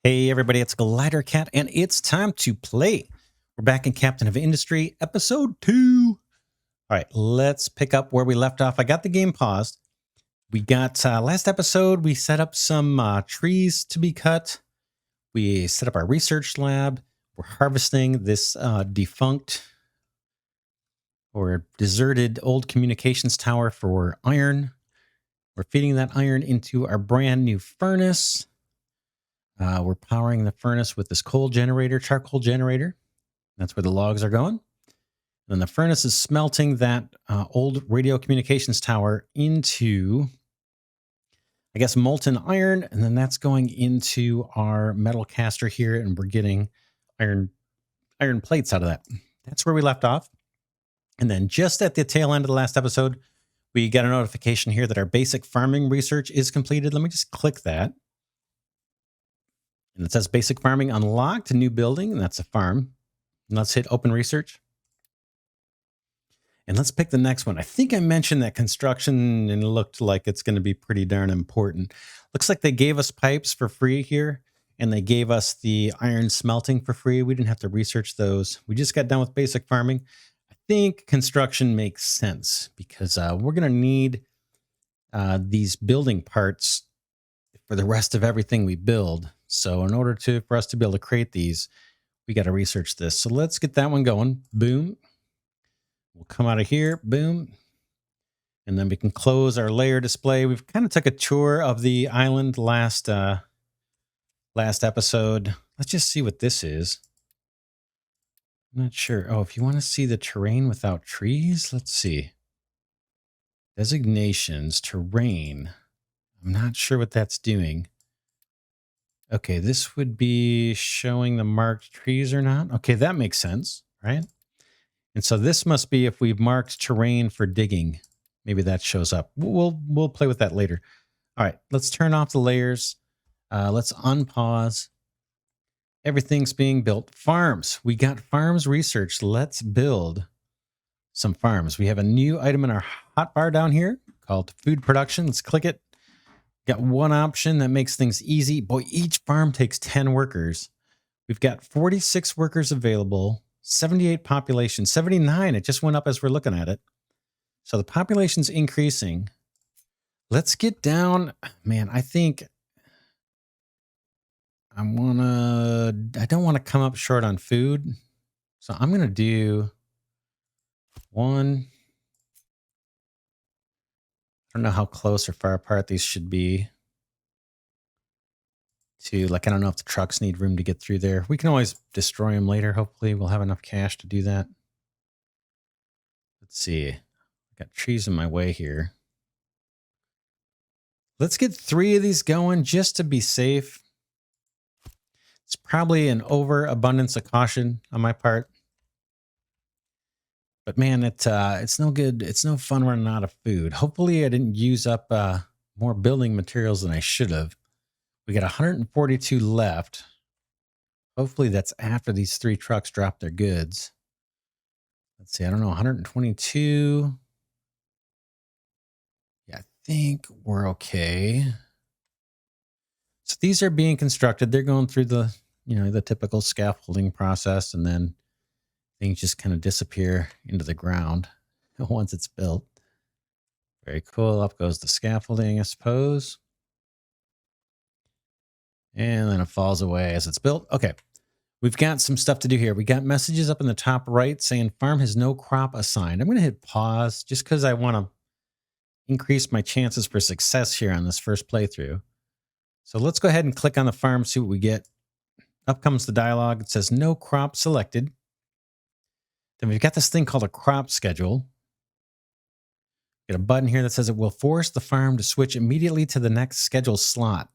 Hey everybody, it's Glidercat, and it's time to play. We're back in Captain of Industry, episode 2. All right, let's pick up where we left off. I got the game paused. We got, last episode, we set up some trees to be cut. We set up our research lab. We're harvesting this defunct or deserted old communications tower for iron. We're feeding that iron into our brand new furnace. We're powering the furnace with this coal generator, charcoal generator. That's where the logs are going. Then the furnace is smelting that old radio communications tower into, I guess, molten iron. And then that's going into our metal caster here. And we're getting iron plates out of that. That's where we left off. And then just at the tail end of the last episode, we got a notification here that our basic farming research is completed. Let me just click that. And it says basic farming unlocked, a new building, and that's a farm. And let's hit open research. And let's pick the next one. I think I mentioned that construction and it looked like it's going to be pretty darn important. Looks like they gave us pipes for free here, and they gave us the iron smelting for free. We didn't have to research those. We just got done with basic farming. I think construction makes sense because we're going to need these building parts for the rest of everything we build. So in order for us to be able to create these, we got to research this. So let's get that one going. Boom. We'll come out of here. Boom. And then we can close our layer display. We've kind of took a tour of the island last episode. Let's just see what this is. I'm not sure. Oh, if you want to see the terrain without trees, let's see. Designations, terrain. I'm not sure what that's doing. Okay, this would be showing the marked trees or not. Okay, that makes sense, right? And so this must be if we've marked terrain for digging. Maybe that shows up. We'll play with that later. All right, let's turn off the layers. Let's unpause. Everything's being built. Farms. We got farms research. Let's build some farms. We have a new item in our hotbar down here called food production. Let's click it. Got one option that makes things easy. Boy, each farm takes 10 workers. We've got 46 workers available, 78 population, 79. It just went up as we're looking at it. So the population's increasing. Let's get down. Man, I think I don't want to come up short on food. So I'm going to do one. I don't know how close or far apart these should be. I don't know if the trucks need room to get through there. We can always destroy them later. Hopefully we'll have enough cash to do that. Let's see. I got trees in my way here. Let's get 3 of these going just to be safe. It's probably an overabundance of caution on my part. But man, it's no good. It's no fun running out of food. Hopefully I didn't use up more building materials than I should have. We got 142 left. Hopefully that's after these 3 trucks drop their goods. Let's see. I don't know. 122. Yeah, I think we're okay. So these are being constructed. They're going through the, the typical scaffolding process, and then things just kind of disappear into the ground once it's built. Very cool. Up goes the scaffolding, I suppose. And then it falls away as it's built. Okay. We've got some stuff to do here. We got messages up in the top right saying farm has no crop assigned. I'm going to hit pause just because I want to increase my chances for success here on this first playthrough. So let's go ahead and click on the farm, see what we get. Up comes the dialog. It says no crop selected. Then we've got this thing called a crop schedule. Got a button here that says it will force the farm to switch immediately to the next scheduled slot.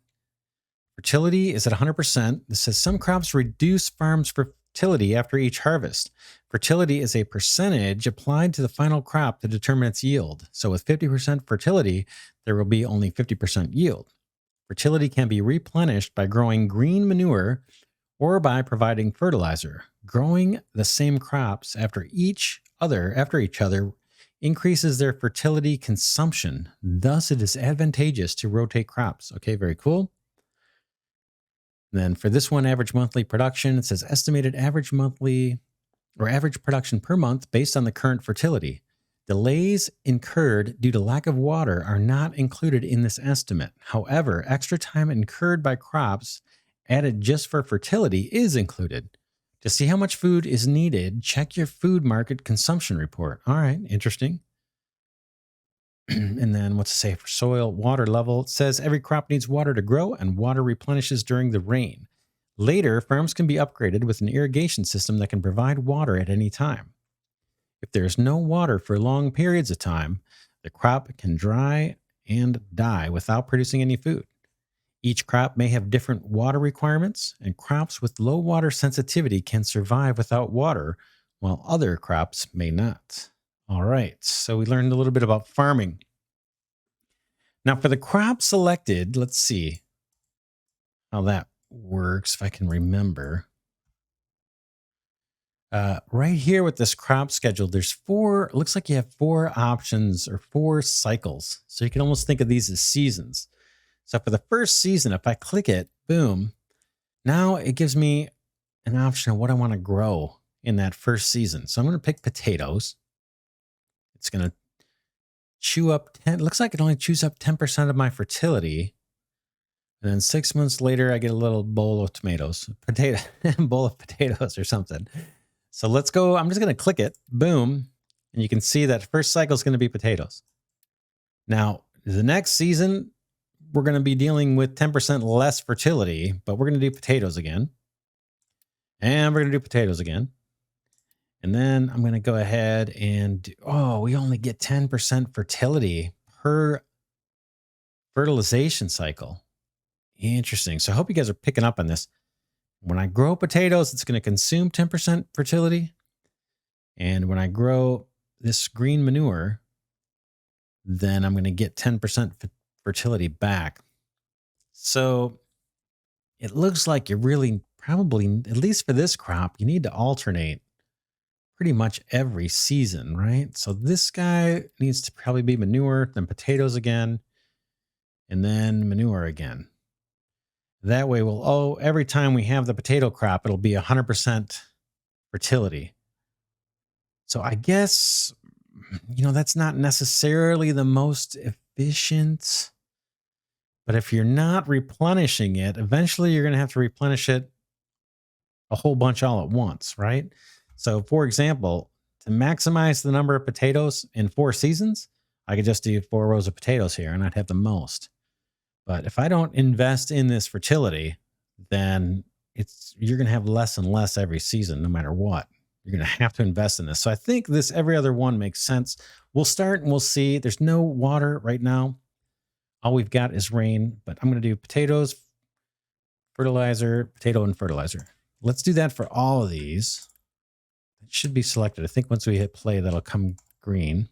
Fertility is at 100%. This says some crops reduce farm's fertility after each harvest. Fertility is a percentage applied to the final crop to determine its yield. So with 50% fertility, there will be only 50% yield. Fertility can be replenished by growing green manure or by providing fertilizer. Growing the same crops after each other increases their fertility consumption. Thus, it is advantageous to rotate crops. Okay, very cool. And then for this one, average monthly production, it says estimated average monthly or average production per month based on the current fertility. Delays incurred due to lack of water are not included in this estimate. However, extra time incurred by crops added just for fertility is included. To see how much food is needed, check your food market consumption report. All right, interesting. And then what's it say for soil water level? It says every crop needs water to grow and water replenishes during the rain. Later, farms can be upgraded with an irrigation system that can provide water at any time. If there is no water for long periods of time, the crop can dry and die without producing any food. Each crop may have different water requirements, and crops with low water sensitivity can survive without water, while other crops may not. All right, so we learned a little bit about farming. Now, for the crop selected, let's see how that works, if I can remember. Right here with this crop schedule, there's four, looks like you have four options or four cycles. So you can almost think of these as seasons. So for the first season, if I click it, boom, now it gives me an option of what I want to grow in that first season. So I'm going to pick potatoes. It's going to chew up 10, looks like it only chews up 10% of my fertility. And then 6 months later, I get a little bowl of tomatoes, bowl of potatoes or something. So let's go. I'm just going to click it. Boom. And you can see that first cycle is going to be potatoes. Now, the next season, we're going to be dealing with 10% less fertility, but we're going to do potatoes again. And we're going to do potatoes again. And then I'm going to go ahead and we only get 10% fertility per fertilization cycle. Interesting. So I hope you guys are picking up on this. When I grow potatoes, it's going to consume 10% fertility. And when I grow this green manure, then I'm going to get 10% fertility back. So it looks like you're really probably, at least for this crop, you need to alternate pretty much every season, right? So this guy needs to probably be manure, then potatoes again, and then manure again. That way every time we have the potato crop, it'll be 100% fertility. So I guess, that's not necessarily the most efficient, but if you're not replenishing it, eventually you're going to have to replenish it a whole bunch all at once, right? So for example, to maximize the number of potatoes in 4 seasons, I could just do 4 rows of potatoes here and I'd have the most. But if I don't invest in this fertility, then you're going to have less and less every season, no matter what. You're going to have to invest in this. So I think this every other one makes sense. We'll start and we'll see. There's no water right now. All we've got is rain, but I'm going to do potatoes, fertilizer, potato, and fertilizer. Let's do that for all of these. It should be selected. I think once we hit play, that'll come green.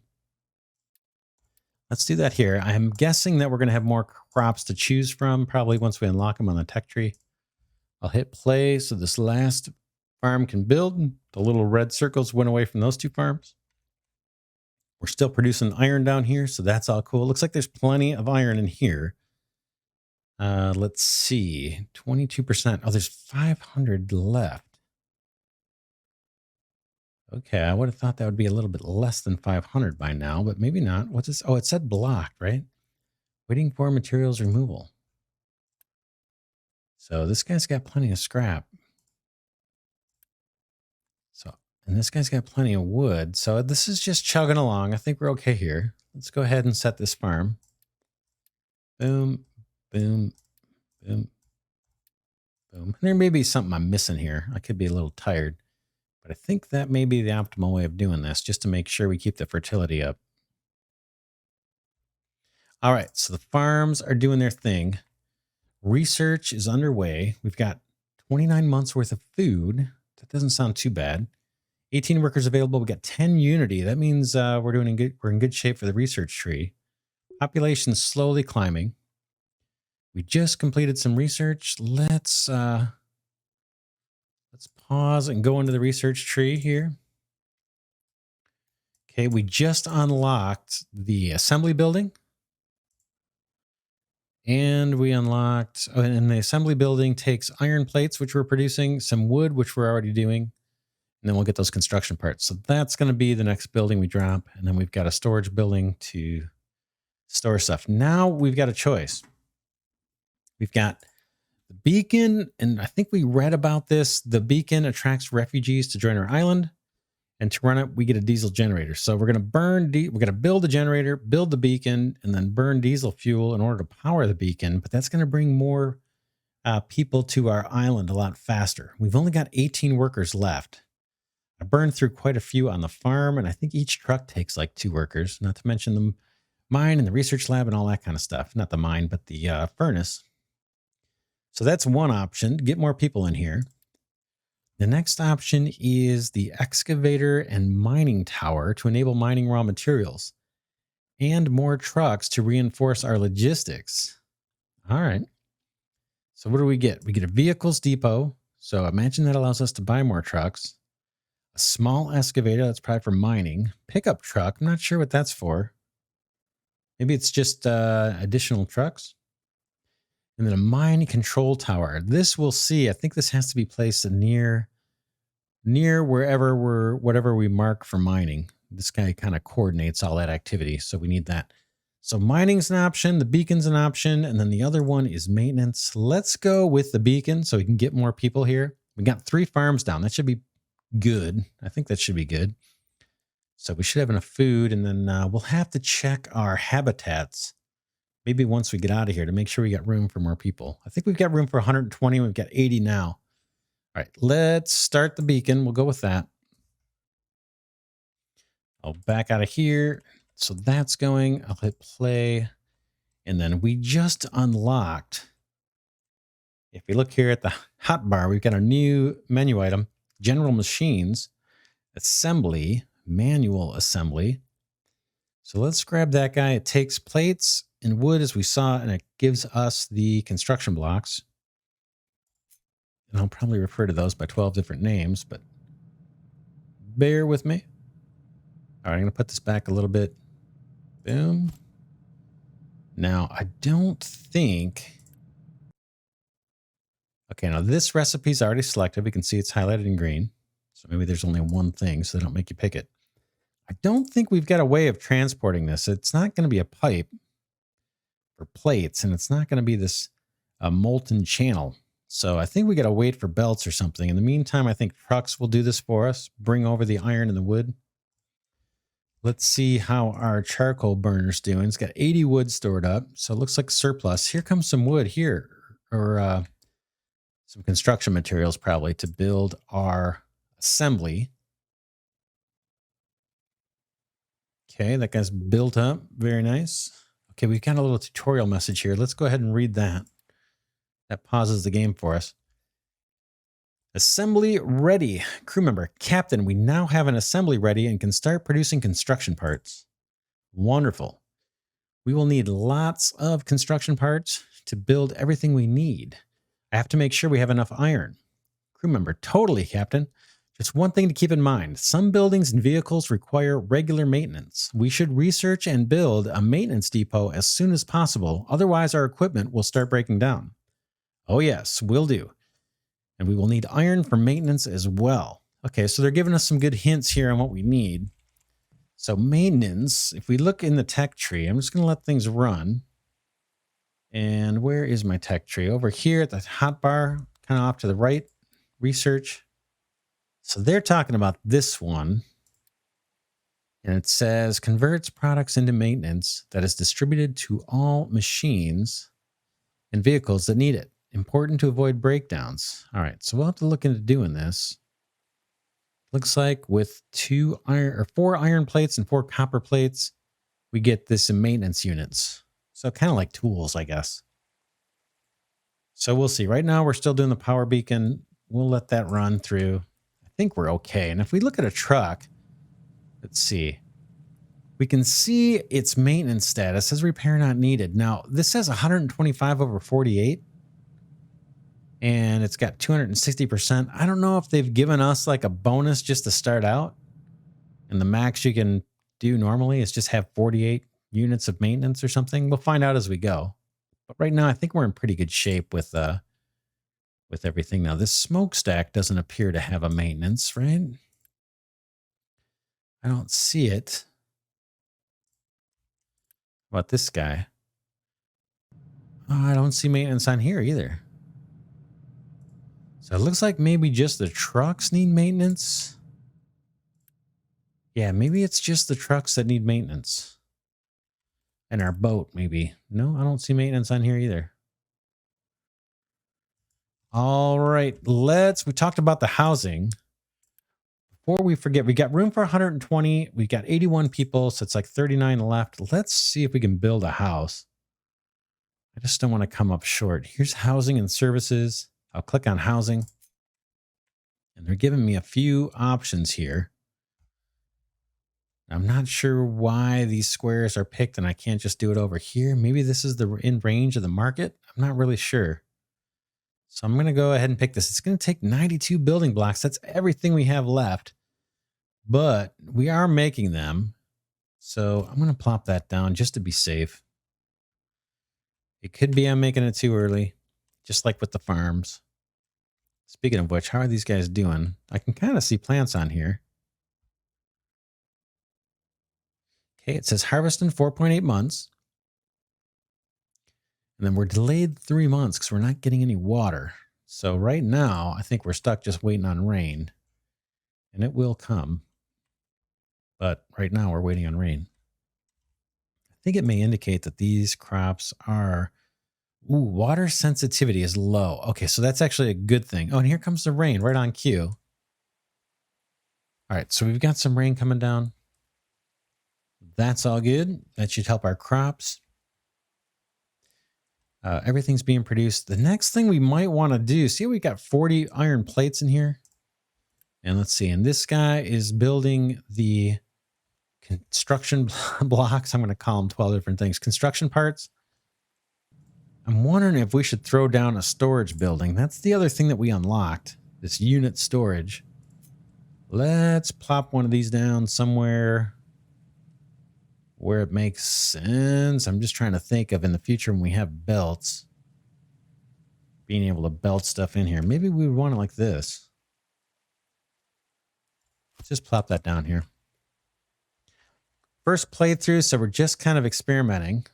Let's do that here. I'm guessing that we're going to have more crops to choose from, probably once we unlock them on the tech tree. I'll hit play so this last farm can build. The little red circles went away from those 2 farms. We're still producing iron down here, so that's all cool. Looks like there's plenty of iron in here. Let's see, 22%. Oh, there's 500 left. Okay, I would have thought that would be a little bit less than 500 by now, but maybe not. What's this? Oh, it said blocked, right? Waiting for materials removal. So this guy's got plenty of scrap. And this guy's got plenty of wood. So this is just chugging along. I think we're okay here. Let's go ahead and set this farm. Boom, boom, boom, boom. There may be something I'm missing here. I could be a little tired. But I think that may be the optimal way of doing this, just to make sure we keep the fertility up. All right, so the farms are doing their thing. Research is underway. We've got 29 months worth of food. That doesn't sound too bad. 18 workers available. We got 10 unity. That means we're in good shape for the research tree. Population slowly climbing. We just completed some research. Let's pause and go into the research tree here. Okay, we just unlocked the assembly building. And we unlocked, oh, and the assembly building takes iron plates, which we're producing, some wood, which we're already doing, and then we'll get those construction parts. So that's going to be the next building we drop. And then we've got a storage building to store stuff. Now we've got a choice. We've got the beacon, and I think we read about this. The beacon attracts refugees to join our island. And to run it, we get a diesel generator. So we're going to build a generator, build the beacon, and then burn diesel fuel in order to power the beacon. But that's going to bring more people to our island a lot faster. We've only got 18 workers left. I burned through quite a few on the farm, and I think each truck takes like 2 workers, not to mention the mine and the research lab and all that kind of stuff. Not the mine, but the furnace. So that's one option, get more people in here. The next option is the excavator and mining tower to enable mining raw materials and more trucks to reinforce our logistics. All right. So what do we get? We get a vehicles depot. So imagine that allows us to buy more trucks. A small excavator, that's probably for mining. Pickup truck, I'm not sure what that's for. Maybe it's just additional trucks. And then a mine control tower. This we'll see. I think this has to be placed near whatever we mark for mining. This guy kind of coordinates all that activity, so we need that. So mining's an option, the beacon's an option, and then the other one is maintenance. Let's go with the beacon so we can get more people here. We got 3 farms down. That should be good. I think that should be good. So we should have enough food, and then we'll have to check our habitats maybe once we get out of here to make sure we got room for more people. I think we've got room for 120. We've got 80 now. All right, let's start the beacon. We'll go with that. I'll back out of here. So that's going. I'll hit play. And then we just unlocked. If you look here at the hotbar, we've got our new menu item, General Machines, Assembly, Manual Assembly. So let's grab that guy. It takes plates and wood, as we saw, and it gives us the construction blocks. And I'll probably refer to those by 12 different names, but bear with me. All right, I'm going to put this back a little bit. Boom. Now, I don't think... Okay, now this recipe's already selected. We can see it's highlighted in green. So maybe there's only one thing, so they don't make you pick it. I don't think we've got a way of transporting this. It's not going to be a pipe for plates, and it's not going to be this molten channel. So I think we got to wait for belts or something. In the meantime, I think trucks will do this for us. Bring over the iron and the wood. Let's see how our charcoal burner's doing. It's got 80 wood stored up, so it looks like surplus. Here comes some wood here, or some construction materials probably to build our assembly. Okay, that guy's built up. Very nice. Okay, we've got a little tutorial message here. Let's go ahead and read that. That pauses the game for us. Assembly ready. Crew member, Captain, we now have an assembly ready and can start producing construction parts. Wonderful. We will need lots of construction parts to build everything we need. I have to make sure we have enough iron. Crew member, totally, Captain. Just one thing to keep in mind. Some buildings and vehicles require regular maintenance. We should research and build a maintenance depot as soon as possible. Otherwise, our equipment will start breaking down. Oh yes, will do. And we will need iron for maintenance as well. Okay, so they're giving us some good hints here on what we need. So maintenance, if we look in the tech tree, I'm just going to let things run. And where is my tech tree? Over here at the hotbar, kind of off to the right, research. So they're talking about this one. And it says, converts products into maintenance that is distributed to all machines and vehicles that need it. Important to avoid breakdowns. All right, so we'll have to look into doing this. Looks like with 4 iron plates and 4 copper plates, we get this in maintenance units. So kind of like tools, I guess. So we'll see. Right now, we're still doing the power beacon. We'll let that run through. I think we're okay. And if we look at a truck, let's see. We can see its maintenance status says repair not needed. Now, this says 125/48. And it's got 260%. I don't know if they've given us like a bonus just to start out. And the max you can do normally is just have 48 units of maintenance or something. We'll find out as we go. But right now, I think we're in pretty good shape with everything. Now, this smokestack doesn't appear to have a maintenance, right? I don't see it. How about this guy? Oh, I don't see maintenance on here either. So it looks like maybe just the trucks need maintenance. Yeah, maybe it's just the trucks that need maintenance. And our boat, maybe. No, I don't see maintenance on here either. All right, we talked about the housing. Before we forget, we got room for 120. We got 81 people, so it's like 39 left. Let's see if we can build a house. I just don't want to come up short. Here's housing and services. I'll click on housing. And they're giving me a few options here. I'm not sure why these squares are picked and I can't just do it over here. Maybe this is in range of the market. I'm not really sure. So I'm going to go ahead and pick this. It's going to take 92 building blocks. That's everything we have left. But we are making them. So I'm going to plop that down just to be safe. It could be I'm making it too early, just like with the farms. Speaking of which, how are these guys doing? I can kind of see plants on here. Okay, it says harvest in 4.8 months. And then we're delayed 3 months because we're not getting any water. So right now, I think we're stuck just waiting on rain. And it will come. But right now, we're waiting on rain. I think it may indicate that these crops are... Ooh, water sensitivity is low. Okay, so that's actually a good thing. Oh, and here comes the rain right on cue. All right, so we've got some rain coming down. That's all good. That should help our crops. Everything's being produced. The next thing we might want to do, see, we got 40 iron plates in here. And let's see, and this guy is building the construction blocks. I'm going to call them 12 different things. Construction parts. I'm wondering if we should throw down a storage building. That's the other thing that we unlocked, this unit storage. Let's plop one of these down somewhere where it makes sense. I'm just trying to think of in the future when we have belts, being able to belt stuff in here. Maybe we would want it like this. Just plop that down here. First playthrough, so we're just kind of experimenting.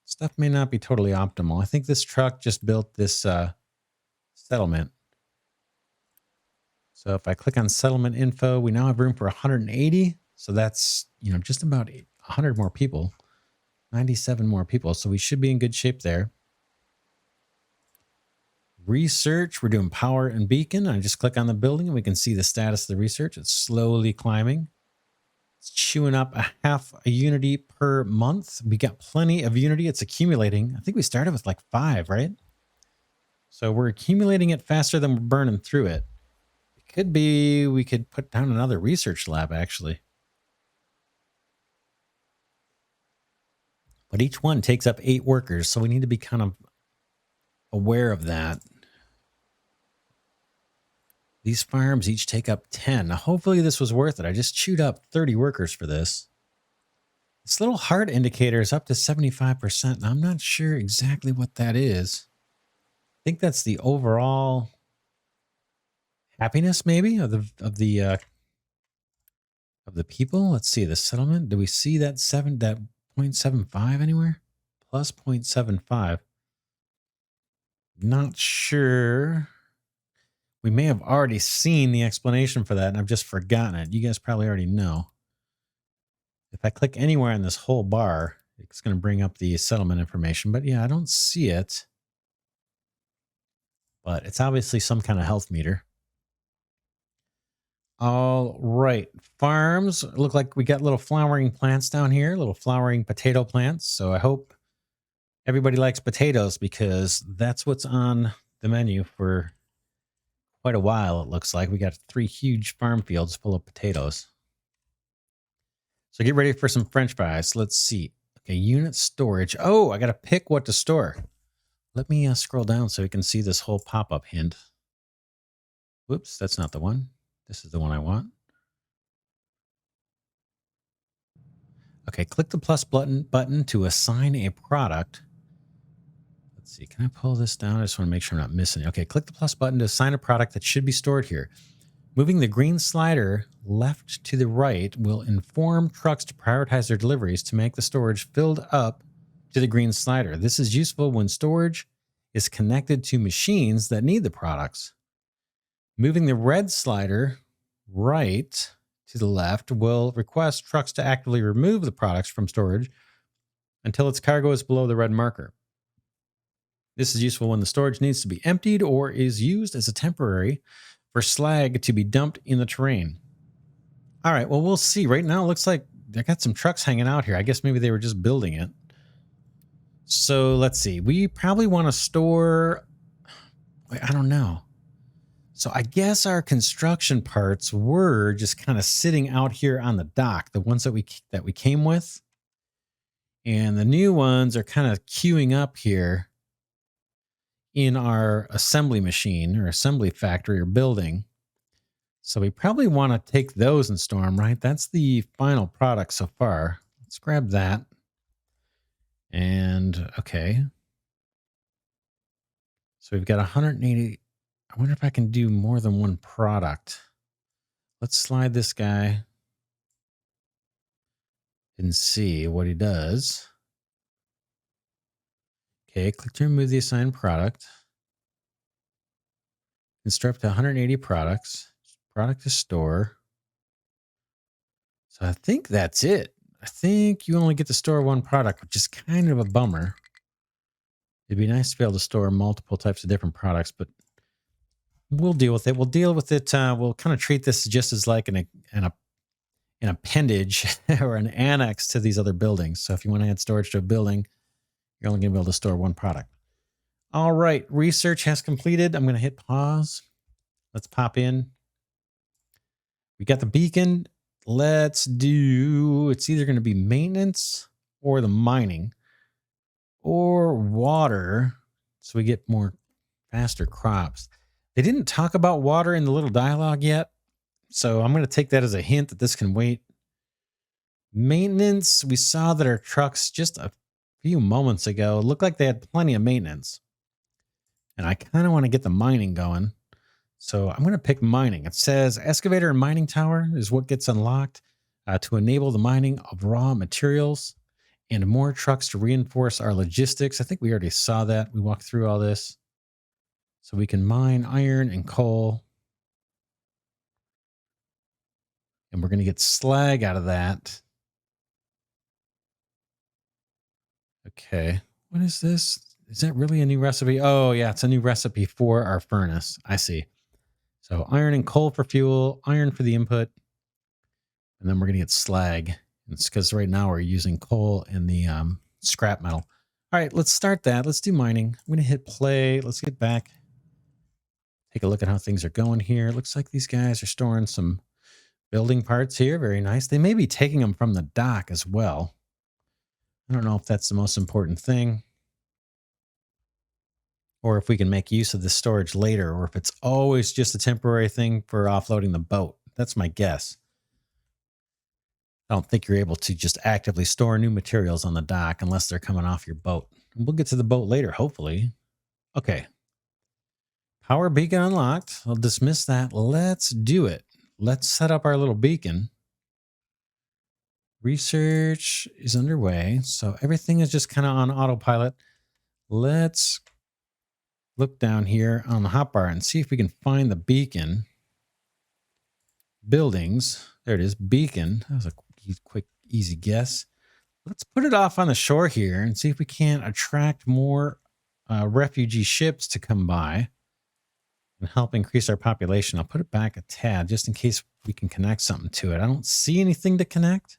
Stuff may not be totally optimal. I think this truck just built this settlement. So if I click on settlement info, we now have room for 180. So that's, just about 100 more people, 97 more people. So we should be in good shape there. Research, we're doing power and beacon. I just click on the building and we can see the status of the research. It's slowly climbing. It's chewing up a half a unity per month. We got plenty of unity. It's accumulating. I think we started with like 5, right? So we're accumulating it faster than we're burning through it. It could be we could put down another research lab, actually. But each one takes up 8 workers, so we need to be kind of aware of that. These farms each take up 10. Now, hopefully this was worth it. I just chewed up 30 workers for this. This little heart indicator is up to 75%, and I'm not sure exactly what that is. I think that's the overall happiness, maybe, of the people. Let's see, the settlement. Do we see that 0.75 anywhere? Plus 0.75. Not sure. We may have already seen the explanation for that, and I've just forgotten it. You guys probably already know. If I click anywhere on this whole bar, it's going to bring up the settlement information. But yeah, I don't see it. But it's obviously some kind of health meter. All right. Farms. Look like we got little flowering plants down here, little flowering potato plants. So I hope everybody likes potatoes because that's what's on the menu for quite a while, it looks like. We got 3 huge farm fields full of potatoes. So get ready for some French fries. Let's see. Okay, unit storage. Oh, I got to pick what to store. Let me scroll down so we can see this whole pop-up hint. Whoops, that's not the one. This is the one I want. Okay, click the plus button to assign a product. Let's see. Can I pull this down? I just want to make sure I'm not missing it. Okay, click the plus button to assign a product that should be stored here. Moving the green slider left to the right will inform trucks to prioritize their deliveries to make the storage filled up to the green slider. This is useful when storage is connected to machines that need the products. Moving the red slider right to the left will request trucks to actively remove the products from storage until its cargo is below the red marker. This is useful when the storage needs to be emptied or is used as a temporary for slag to be dumped in the terrain. All right, well, we'll see. Right now, it looks like they got some trucks hanging out here. I guess maybe they were just building it. So let's see. We probably want to store... I don't know. So I guess our construction parts were just kind of sitting out here on the dock, the ones that we came with. And the new ones are kind of queuing up here in our assembly machine or assembly factory or building. So we probably want to take those and store them, right? That's the final product so far. Let's grab that. And okay. So we've got 180. I wonder if I can do more than one product. Let's slide this guy and see what he does. Okay, click to remove the assigned product. Construct 180 products. Product to store. So I think that's it. I think you only get to store one product, which is kind of a bummer. It'd be nice to be able to store multiple types of different products, but we'll deal with it. We'll deal with it. We'll kind of treat this just as like an appendage or an annex to these other buildings. So if you want to add storage to a building, you're only going to be able to store one product. All right. Research has completed. I'm going to hit pause. Let's pop in. We got the beacon. Let's do, it's either going to be maintenance or the mining or water. So we get more faster crops. They didn't talk about water in the little dialogue yet. So I'm going to take that as a hint that this can wait. Maintenance. We saw that our trucks just a few moments ago looked like they had plenty of maintenance. And I kind of want to get the mining going. So I'm going to pick mining. It says excavator and mining tower is what gets unlocked to enable the mining of raw materials and more trucks to reinforce our logistics. I think we already saw that. We walked through all this. So we can mine iron and coal. And we're going to get slag out of that. Okay. What is this? Is that really a new recipe? Oh, yeah. It's a new recipe for our furnace. I see. So iron and coal for fuel, iron for the input, and then we're going to get slag. It's because right now we're using coal and the scrap metal. All right, let's start that. Let's do mining. I'm going to hit play. Let's get back. Take a look at how things are going here. Looks like these guys are storing some building parts here. Very nice. They may be taking them from the dock as well. I don't know if that's the most important thing, or if we can make use of the storage later, or if it's always just a temporary thing for offloading the boat. That's my guess. I don't think you're able to just actively store new materials on the dock unless they're coming off your boat. We'll get to the boat later, hopefully. Okay. Power beacon unlocked. I'll dismiss that. Let's do it. Let's set up our little beacon. Research is underway. So everything is just kind of on autopilot. Let's look down here on the hotbar and see if we can find the beacon. Buildings. There it is. Beacon. That was a quick, easy guess. Let's put it off on the shore here and see if we can attract more refugee ships to come by and help increase our population. I'll put it back a tad just in case we can connect something to it. I don't see anything to connect.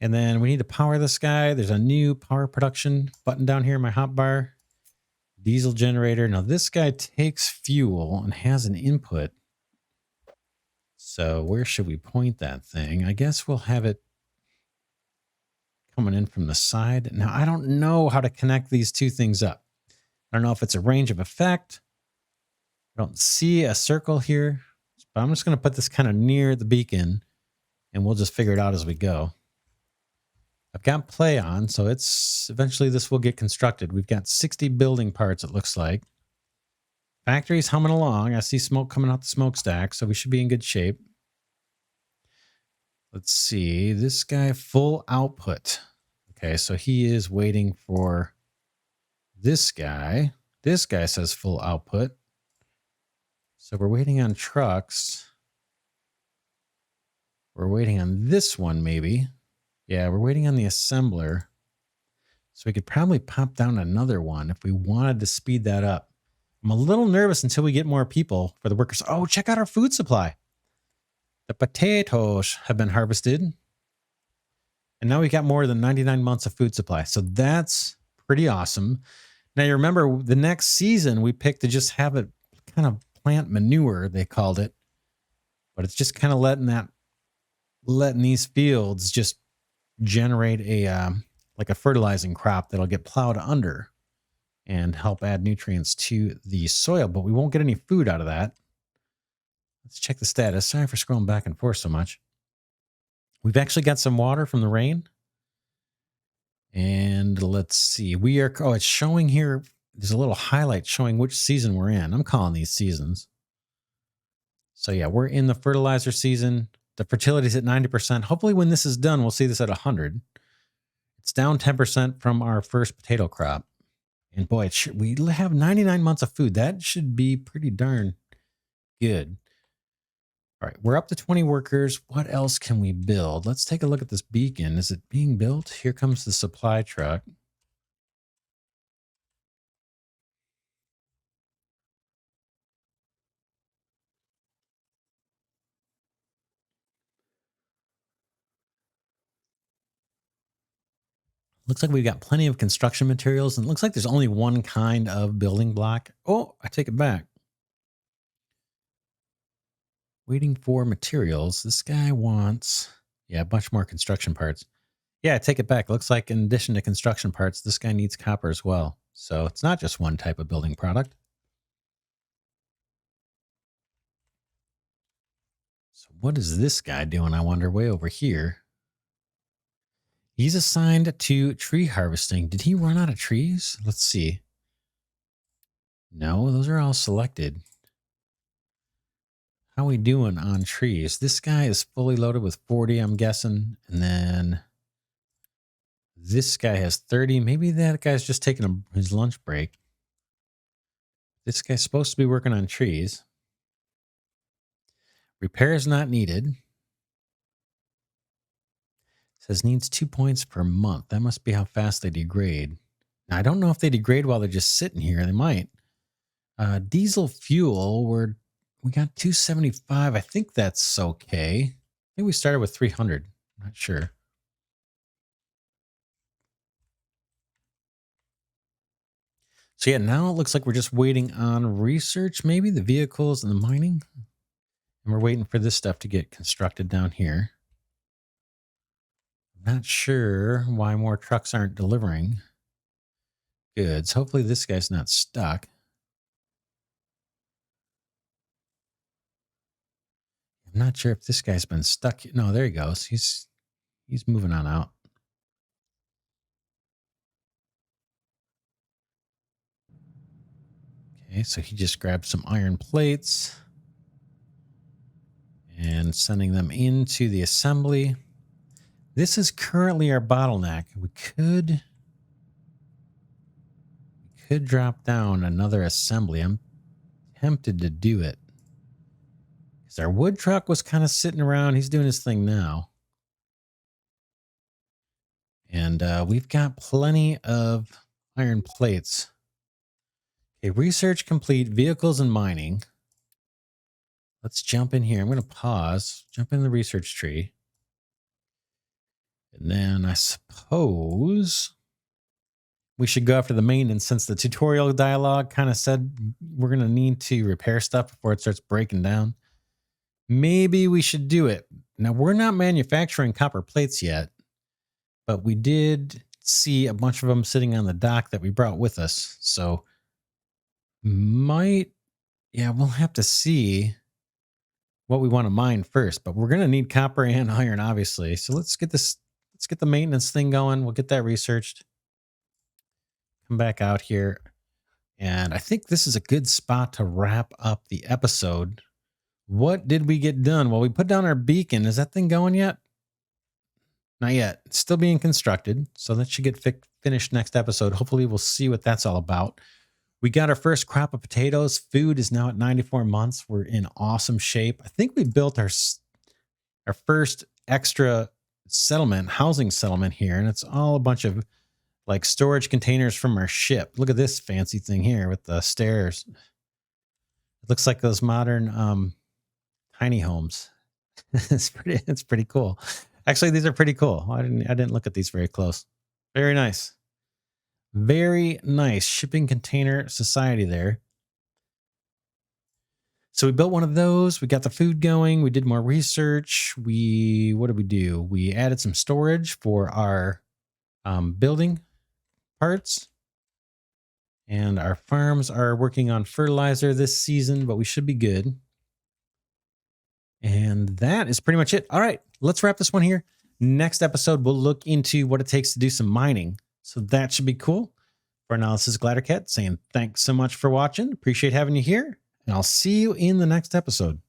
And then we need to power this guy. There's a new power production button down here in my hotbar. Diesel generator. Now this guy takes fuel and has an input. So where should we point that thing? I guess we'll have it coming in from the side. Now I don't know how to connect these two things up. I don't know if it's a range of effect. I don't see a circle here, but I'm just going to put this kind of near the beacon and we'll just figure it out as we go. I've got play on, so it's eventually this will get constructed. We've got 60 building parts, it looks like. Factory's humming along. I see smoke coming out the smokestack, so we should be in good shape. Let's see. This guy, full output. Okay, so he is waiting for this guy. This guy says full output. So we're waiting on trucks. We're waiting on this one, maybe. Yeah, we're waiting on the assembler. So we could probably pop down another one if we wanted to speed that up. I'm a little nervous until we get more people for the workers. Oh, check out our food supply. The potatoes have been harvested. And now we got more than 99 months of food supply. So that's pretty awesome. Now, you remember the next season, we picked to just have it kind of plant manure, they called it. But it's just kind of letting these fields just generate like a fertilizing crop that'll get plowed under and help add nutrients to the soil. But we won't get any food out of that. Let's check the status. Sorry for scrolling back and forth so much. We've actually got some water from the rain. And let's see. It's showing here. There's a little highlight showing which season we're in. I'm calling these seasons. So yeah, we're in the fertilizer season. The fertility's at 90%. Hopefully when this is done, we'll see this at 100. It's down 10% from our first potato crop. And boy, we have 99 months of food. That should be pretty darn good. All right, we're up to 20 workers. What else can we build? Let's take a look at this beacon. Is it being built? Here comes the supply truck. Looks like we've got plenty of construction materials, and it looks like there's only one kind of building block. Oh, I take it back. Waiting for materials. This guy wants, a bunch more construction parts. Yeah, I take it back. Looks like in addition to construction parts, this guy needs copper as well. So it's not just one type of building product. So what is this guy doing, I wonder, way over here? He's assigned to tree harvesting. Did he run out of trees? Let's see. No, those are all selected. How we doing on trees? This guy is fully loaded with 40, I'm guessing. And then this guy has 30. Maybe that guy's just taking his lunch break. This guy's supposed to be working on trees. Repairs not needed. Says needs 2 points per month. That must be how fast they degrade. Now, I don't know if they degrade while they're just sitting here. They might. Diesel fuel, we got 275. I think that's okay. I think we started with 300. Not sure. So yeah, now it looks like we're just waiting on research, maybe the vehicles and the mining. And we're waiting for this stuff to get constructed down here. Not sure why more trucks aren't delivering goods. Hopefully this guy's not stuck. I'm not sure if this guy's been stuck. No, there he goes. He's moving on out. Okay, so he just grabbed some iron plates and sending them into the assembly. This is currently our bottleneck. We could drop down another assembly. I'm tempted to do it. Because our wood truck was kind of sitting around. He's doing his thing now. And we've got plenty of iron plates. Okay, research complete, vehicles and mining. Let's jump in here. I'm going to pause, jump in the research tree. And then I suppose we should go after the maintenance, since the tutorial dialogue kind of said we're going to need to repair stuff before it starts breaking down. Maybe we should do it. Now, we're not manufacturing copper plates yet, but we did see a bunch of them sitting on the dock that we brought with us. So we'll have to see what we want to mine first, but we're going to need copper and iron, obviously. So let's get let's get the maintenance thing going. We'll get that researched. Come back out here. And I think this is a good spot to wrap up the episode. What did we get done? Well, we put down our beacon. Is that thing going yet? Not yet. It's still being constructed. So that should get finished next episode. Hopefully we'll see what that's all about. We got our first crop of potatoes. Food is now at 94 months. We're in awesome shape. I think we built our first extra housing settlement here. And it's all a bunch of like storage containers from our ship. Look at this fancy thing here with the stairs. It looks like those modern tiny homes. It's pretty cool. Actually, these are pretty cool. I didn't look at these very close. Very nice. Very nice. Shipping container society there. So we built one of those. We got the food going. We did more research. What did we do? We added some storage for our building parts. And our farms are working on fertilizer this season, but we should be good. And that is pretty much it. All right, let's wrap this one here. Next episode, we'll look into what it takes to do some mining. So that should be cool. For now, this is Glidercat saying thanks so much for watching. Appreciate having you here. And I'll see you in the next episode.